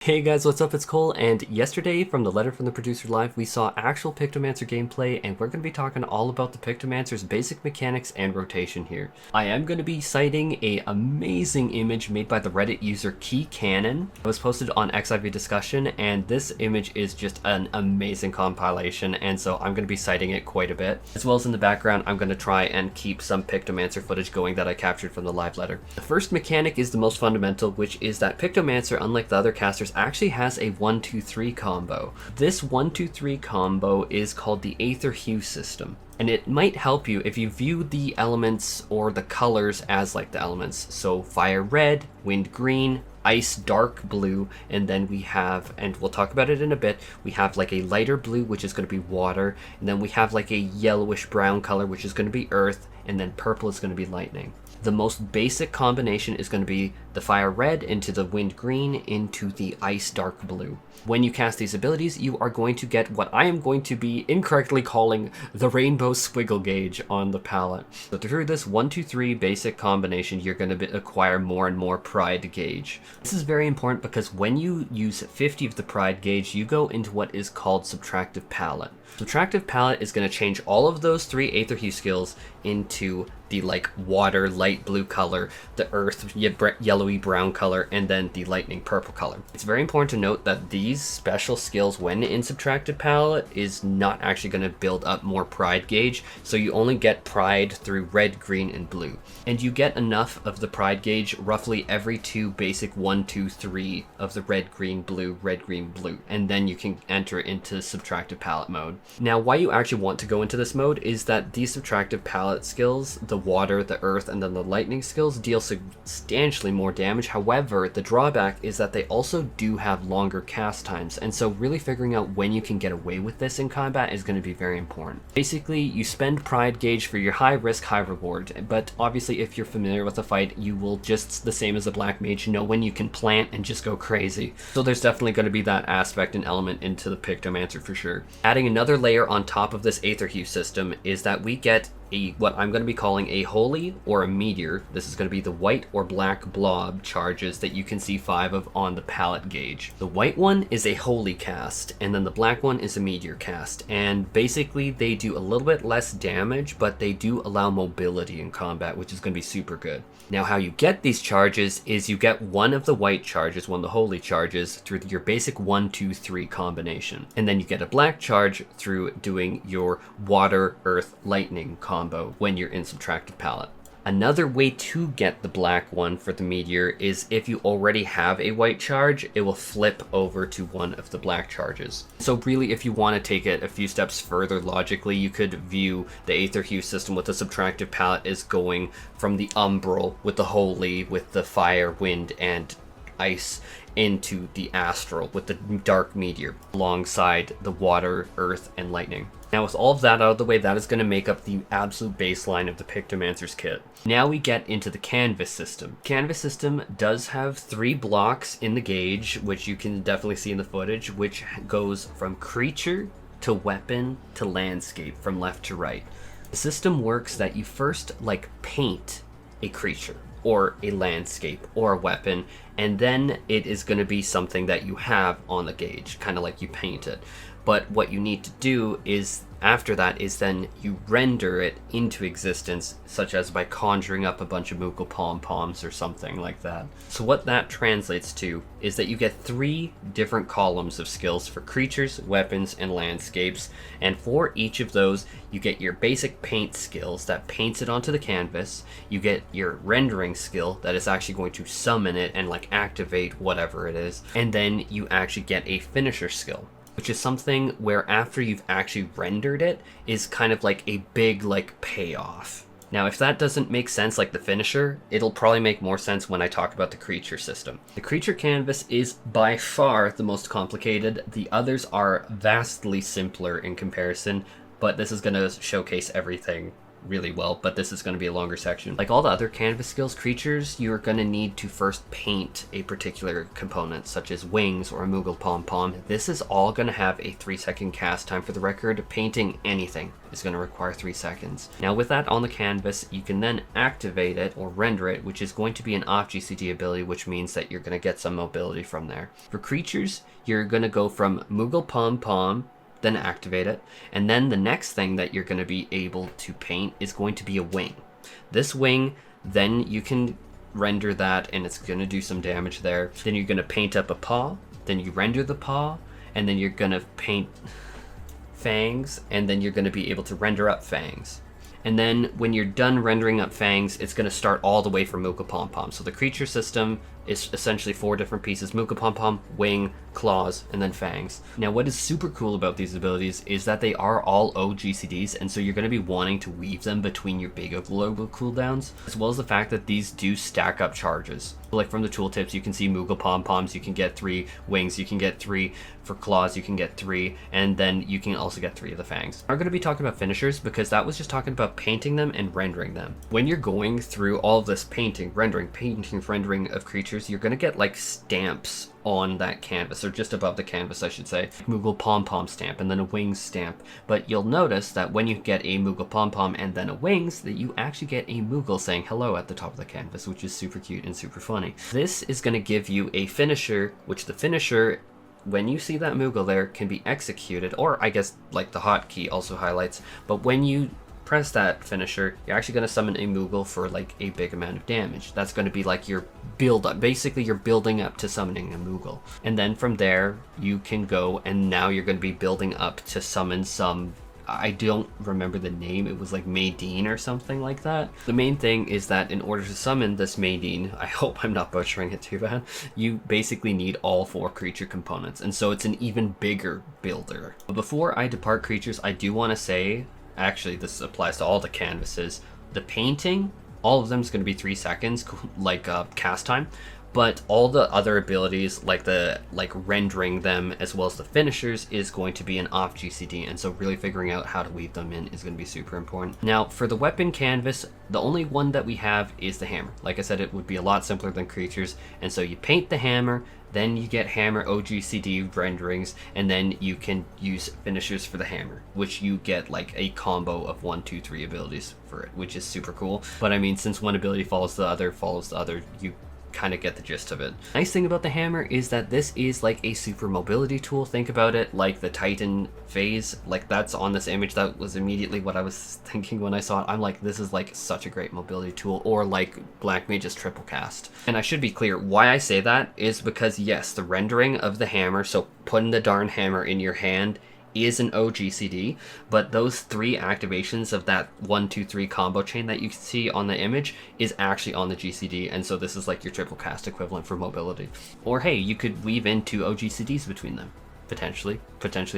Hey guys, what's up? It's Cole, and yesterday from the Letter from the Producer Live, we saw actual Pictomancer gameplay, and we're going to be talking all about the Pictomancer's basic mechanics and rotation here. I am going to be citing a amazing image made by the Reddit user Key Cannon. It was posted on XIV Discussion, and this image is just an amazing compilation, and so I'm going to be citing it quite a bit. As well as in the background, I'm going to try and keep some Pictomancer footage going that I captured from the live letter. The first mechanic is the most fundamental, which is that Pictomancer, unlike the other casters, actually has a 1-2-3 combo. This 1-2-3 combo is called the Aether Hue system, and it might help you if you view the elements or the colors as like the elements. So fire red, wind green, ice dark blue, and then we have, and we'll talk about it in a bit, we have like a lighter blue, which is going to be water, and then we have like a yellowish brown color, which is going to be earth, and then purple is going to be lightning. The most basic combination is going to be the fire red into the wind green into the ice dark blue. When you cast these abilities, you are going to get what I am going to be incorrectly calling the rainbow squiggle gauge on the palette. So through this 1-2-3 basic combination, you're going to acquire more and more pride gauge. This is very important because when you use 50 of the pride gauge, you go into what is called Subtractive Palette. Subtractive Palette is going to change all of those three Aether Hue skills into the like water light blue color, the earth yellowy brown color, and then the lightning purple color. It's very important to note that these special skills when in Subtractive Palette is not actually going to build up more pride gauge, so you only get pride through red, green, and blue. And you get enough of the pride gauge roughly every two basic 1, 2, 3 of the red, green, blue, and then you can enter into Subtractive Palette mode. Now why you actually want to go into this mode is that these Subtractive Palette skills, the water, the earth, and then the lightning skills, deal substantially more damage. However, the drawback is that they also do have longer cast times, and so really figuring out when you can get away with this in combat is going to be very important. Basically, you spend pride gauge for your high risk, high reward, but obviously if you're familiar with the fight, you will just, the same as a black mage, know when you can plant and just go crazy. So there's definitely going to be that aspect and element into the Pictomancer for sure. Adding another layer on top of this Aether Hue system is that we get what I'm going to be calling a holy or a meteor. This is going to be the white or black blob charges that you can see 5 of on the palette gauge. The white one is a holy cast, and then the black one is a meteor cast, and basically they do a little bit less damage, but they do allow mobility in combat, which is going to be super good. Now how you get these charges is you get one of the white charges, one of the holy charges, through your basic 1-2-3 combination, and then you get a black charge through doing your water, earth, lightning combo when you're in Subtractive Palette. Another way to get the black one for the meteor is if you already have a white charge, it will flip over to one of the black charges. So really, if you want to take it a few steps further logically, you could view the Aether Hue system with the Subtractive Palette as going from the umbral with the holy, with the fire, wind, and ice, into the astral with the dark meteor alongside the water, earth, and lightning. Now with all of that out of the way, that is going to make up the absolute baseline of the Pictomancer's kit. Now we get into the canvas system. Canvas system does have 3 blocks in the gauge, which you can definitely see in the footage, which goes from creature to weapon to landscape from left to right. The system works that you first like paint a creature or a landscape or a weapon, and then it is going to be something that you have on the gauge, kind of like you paint it. But what you need to do is, after that, is then you render it into existence, such as by conjuring up a bunch of Moogle pom-poms or something like that. So what that translates to is that you get 3 different columns of skills for creatures, weapons, and landscapes, and for each of those, you get your basic paint skills that paints it onto the canvas, you get your rendering skill that is actually going to summon it and like activate whatever it is, and then you actually get a finisher skill, which is something where after you've actually rendered it is kind of like a big like payoff. Now if that doesn't make sense like the finisher, it'll probably make more sense when I talk about the creature system. The creature canvas is by far the most complicated. The others are vastly simpler in comparison, but this is going to showcase everything really well, but this is going to be a longer section. Like all the other canvas skills creatures, you're going to need to first paint a particular component, such as wings or a Moogle pom-pom. This is all going to have a 3-second cast time. For the record, painting anything is going to require 3 seconds. Now with that on the canvas, you can then activate it or render it, which is going to be an off GCD ability, which means that you're going to get some mobility from there. For creatures, you're going to go from Moogle pom-pom, then activate it, and then the next thing that you're going to be able to paint is going to be a wing. This wing, then you can render that and it's going to do some damage there. Then you're going to paint up a paw, then you render the paw, and then you're going to paint fangs, and then you're going to be able to render up fangs. And then when you're done rendering up fangs, it's going to start all the way from Moogle pom-pom. So the creature system is essentially 4 different pieces: Moogle pom-pom, wing, claws, and then fangs. Now what is super cool about these abilities is that they are all OGCDs, and so you're going to be wanting to weave them between your big global cooldowns, as well as the fact that these do stack up charges. Like from the tooltips, you can see Moogle pom-poms, you can get 3, wings, you can get 3, for claws you can get 3, and then you can also get 3 of the fangs. We're going to be talking about finishers because that was just talking about painting them and rendering them. When you're going through all of this painting, rendering of creatures, you're going to get like stamps on that canvas, or just above the canvas I should say. Moogle pom-pom stamp and then a wings stamp. But you'll notice that when you get a Moogle pom-pom and then a wings, that you actually get a Moogle saying hello at the top of the canvas, which is super cute and super funny. This is going to give you a finisher, which the finisher, when you see that Moogle there, can be executed, or I guess like the hotkey also highlights, but when you press that finisher, you're actually going to summon a Moogle for like a big amount of damage. That's going to be like your build up. Basically, you're building up to summoning a Moogle. And then from there, you can go, and now you're going to be building up to summon some, I don't remember the name, it was like Maydeen or something like that. The main thing is that in order to summon this Maydeen, I hope I'm not butchering it too bad, you basically need all 4 creature components, and so it's an even bigger builder. But before I depart creatures, I do want to say, actually this applies to all the canvases, the painting, all of them is going to be 3 seconds, like cast time, but all the other abilities, like rendering them as well as the finishers, is going to be an off GCD, and so really figuring out how to weave them in is going to be super important. Now for the weapon canvas, the only one that we have is the hammer. Like I said, it would be a lot simpler than creatures, and so you paint the hammer, then you get hammer OGCD renderings, and then you can use finishers for the hammer, which you get like a combo of 1, 2, 3 abilities for it, which is super cool. But I mean, since one ability follows the other, you kind of get the gist of it. Nice thing about the hammer is that this is like a super mobility tool. Think about it like the Titan phase, like that's on this image. That was immediately what I was thinking when I saw it. I'm like, this is like such a great mobility tool, or like Black Mage's triple cast. And I should be clear, why I say that is because yes, the rendering of the hammer, so putting the darn hammer in your hand, is an OGCD, but those 3 activations of that 1, 2, 3 combo chain that you can see on the image is actually on the GCD, and so this is like your triple cast equivalent for mobility. Or hey, you could weave in 2 OGCDs between them. Potentially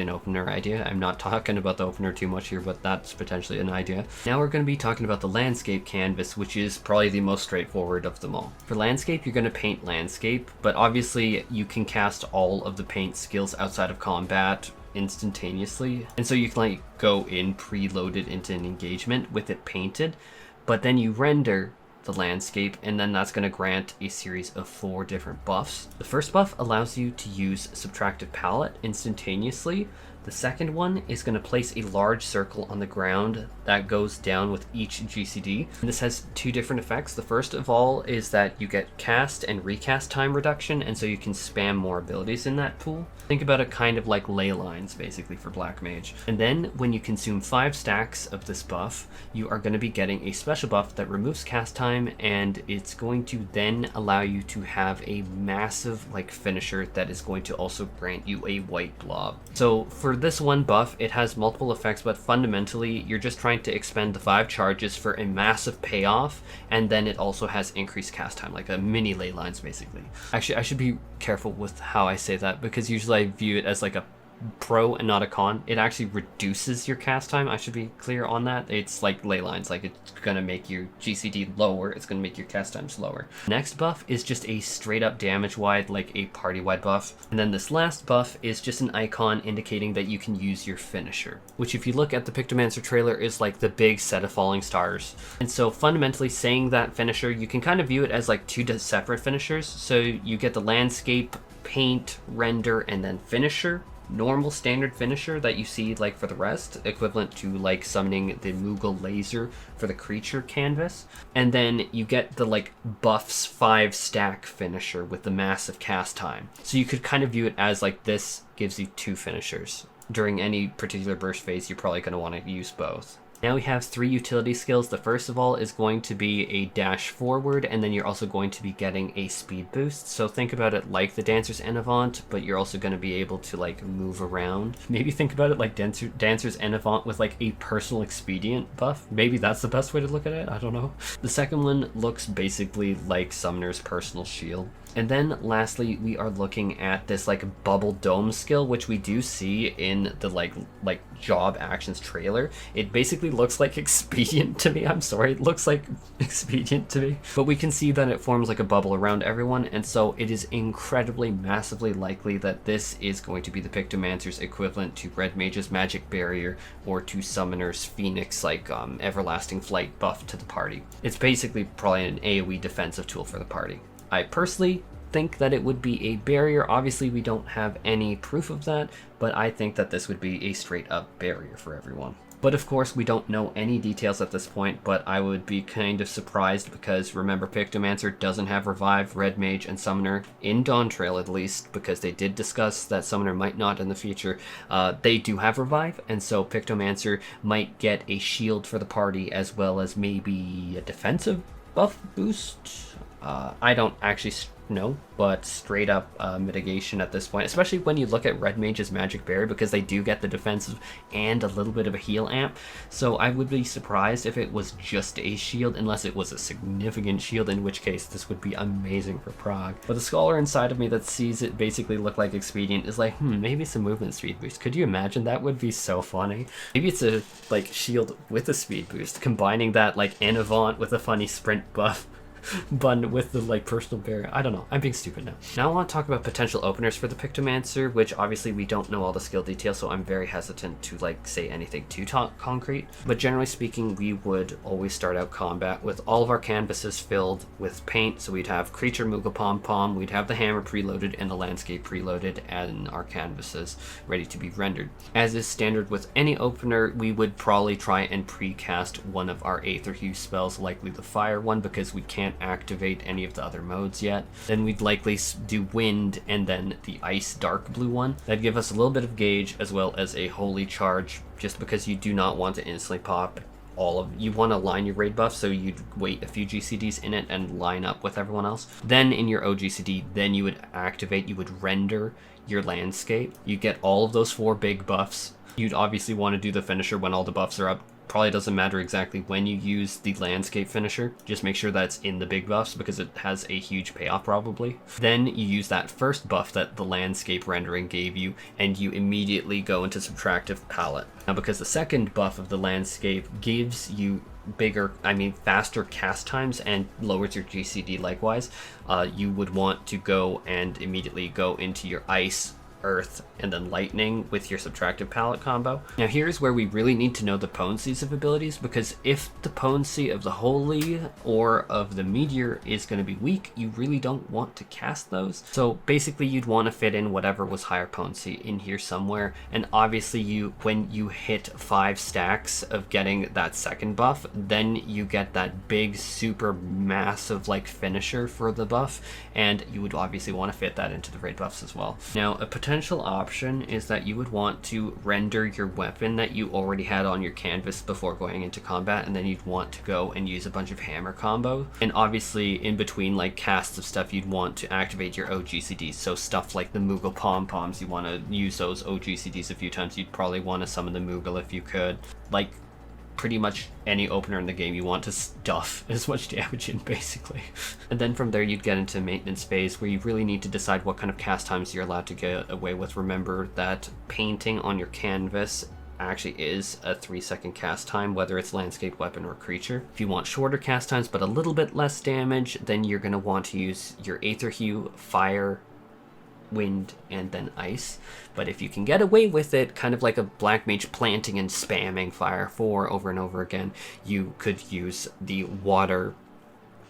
an opener idea. I'm not talking about the opener too much here, but that's potentially an idea. Now we're going to be talking about the landscape canvas, which is probably the most straightforward of them all. For landscape, you're going to paint landscape, but obviously you can cast all of the paint skills outside of combat instantaneously, and so you can like go in preloaded into an engagement with it painted, but then you render the landscape, and then that's going to grant a series of 4 different buffs. The first buff allows you to use Subtractive Palette instantaneously. The second one is going to place a large circle on the ground that goes down with each GCD. And this has 2 different effects. The first of all is that you get cast and recast time reduction, and so you can spam more abilities in that pool. Think about it kind of like ley lines basically for Black Mage. And then when you consume 5 stacks of this buff, you are going to be getting a special buff that removes cast time, and it's going to then allow you to have a massive like finisher that is going to also grant you a white blob. So for this one buff, it has multiple effects, but fundamentally you're just trying to expend the 5 charges for a massive payoff, and then it also has increased cast time, like a mini ley lines basically. Actually, I should be careful with how I say that, because usually I view it as like a pro and not a con. It actually reduces your cast time. I should be clear on that. It's like ley lines, like it's gonna make your GCD lower, it's gonna make your cast times lower. Next buff is just a straight up damage wide, like a party wide buff. And then this last buff is just an icon indicating that you can use your finisher, which if you look at the Pictomancer trailer is like the big set of falling stars. And so fundamentally saying that finisher, you can kind of view it as like two separate finishers. So you get the landscape, paint, render, and then finisher. Normal standard finisher that you see like for the rest, equivalent to like summoning the Moogle laser for the creature canvas. And then you get the like buffs 5 stack finisher with the massive cast time. So you could kind of view it as like this gives you 2 finishers. During any particular burst phase, you're probably going to want to use both. Now we have 3 utility skills. The first of all is going to be a dash forward, and then you're also going to be getting a speed boost. So think about it like the Dancer's Enavant, but you're also going to be able to like move around. Maybe think about it like Dancer's Enavant with like a personal expedient buff. Maybe that's the best way to look at it. I don't know. The second one looks basically like Summoner's personal shield. And then lastly, we are looking at this like bubble dome skill, which we do see in the like job actions trailer. It basically looks like expedient to me. I'm sorry, it looks like expedient to me. But we can see that it forms like a bubble around everyone, and so it is incredibly, massively likely that this is going to be the Pictomancer's equivalent to Red Mage's Magic Barrier or to Summoner's Phoenix like Everlasting Flight buff to the party. It's basically probably an AoE defensive tool for the party. I personally think that it would be a barrier. Obviously, we don't have any proof of that, but I think that this would be a straight up barrier for everyone. But of course, we don't know any details at this point, but I would be kind of surprised because remember, Pictomancer doesn't have Revive, Red Mage, and Summoner in Dawntrail at least, because they did discuss that Summoner might not in the future. They do have Revive, and so Pictomancer might get a shield for the party as well as maybe a defensive buff boost. I don't actually know, but straight up mitigation at this point, especially when you look at Red Mage's Magic Barrier, because they do get the defensive and a little bit of a heal amp. So I would be surprised if it was just a shield, unless it was a significant shield, in which case this would be amazing for Prague. But the scholar inside of me that sees it basically look like expedient is like, maybe some movement speed boost. Could you imagine? That would be so funny. Maybe it's a like shield with a speed boost, combining that like Enavant with a funny sprint buff. Bun with the like personal barrier. I don't know. I'm being stupid now. Now I want to talk about potential openers for the Pictomancer, which obviously we don't know all the skill details, so I'm very hesitant to like say anything too concrete. But generally speaking, we would always start out combat with all of our canvases filled with paint. So we'd have Creature, Moogle, Pom Pom, we'd have the Hammer preloaded and the Landscape preloaded, and our canvases ready to be rendered. As is standard with any opener, we would probably try and precast one of our Aether Hue spells, likely the Fire one, because we can't activate any of the other modes yet. Then we'd likely do Wind and then the Ice Dark Blue one. That'd give us a little bit of gauge as well as a Holy Charge, just because you do not want to instantly pop you want to line your raid buff, so you'd wait a few GCDs in it and line up with everyone else. Then in your OGCD, then you would activate, you would render your landscape. You get all of those 4 big buffs. You'd obviously want to do the finisher when all the buffs are up. Probably doesn't matter exactly when you use the landscape finisher, just make sure that's in the big buffs because it has a huge payoff probably. Then you use that first buff that the landscape rendering gave you and you immediately go into Subtractive Palette. Now because the second buff of the landscape gives you faster cast times and lowers your GCD likewise, you would want to go and immediately go into your Ice, Earth, and then Lightning with your Subtractive Palette combo. Now here's where we really need to know the potencies of abilities, because if the potency of the Holy or of the Meteor is going to be weak, you really don't want to cast those. So basically you'd want to fit in whatever was higher potency in here somewhere, and obviously when you hit 5 stacks of getting that second buff, then you get that big super massive like finisher for the buff, and you would obviously want to fit that into the raid buffs as well. Now a potential option is that you would want to render your weapon that you already had on your canvas before going into combat, and then you'd want to go and use a bunch of hammer combo. And obviously in between like casts of stuff, you'd want to activate your OGCDs. So stuff like the Moogle Pom Poms, you want to use those OGCDs a few times. You'd probably want to summon the Moogle if you could. Like pretty much any opener in the game. You want to stuff as much damage in, basically. And then from there you'd get into maintenance phase, where you really need to decide what kind of cast times you're allowed to get away with. Remember that painting on your canvas actually is a 3-second cast time, whether it's landscape, weapon, or creature. If you want shorter cast times but a little bit less damage, then you're going to want to use your Aether Hue, Fire, Wind, and then Ice. But if you can get away with it, kind of like a Black Mage planting and spamming Fire 4 over and over again, you could use the Water,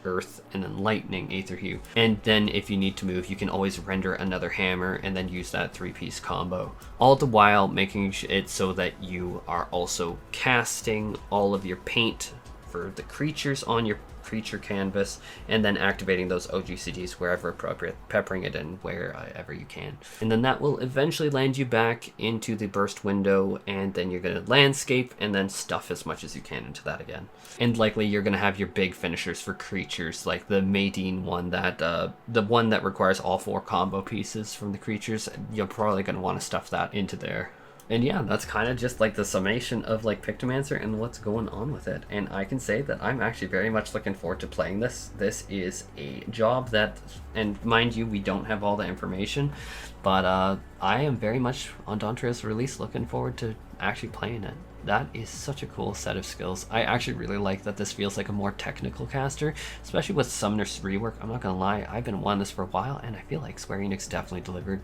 Earth, and then Lightning Aether Hue. And then if you need to move, you can always render another hammer and then use that 3-piece combo. All the while making it so that you are also casting all of your paint for the creatures on your creature canvas, and then activating those OGCDs wherever appropriate, peppering it in wherever you can. And then that will eventually land you back into the burst window, and then you're going to landscape and then stuff as much as you can into that again. And likely you're going to have your big finishers for creatures, like the Maydeen one, that the one that requires all 4 combo pieces from the creatures. You're probably going to want to stuff that into there. And yeah, that's kind of just like the summation of like Pictomancer and what's going on with it. And I can say that I'm actually very much looking forward to playing this. This is a job that, and mind you, we don't have all the information, but I am very much on Dawntrail's release looking forward to actually playing it. That is such a cool set of skills. I actually really like that this feels like a more technical caster, especially with Summoner's rework. I'm not gonna lie, I've been wanting this for a while, and I feel like Square Enix definitely delivered.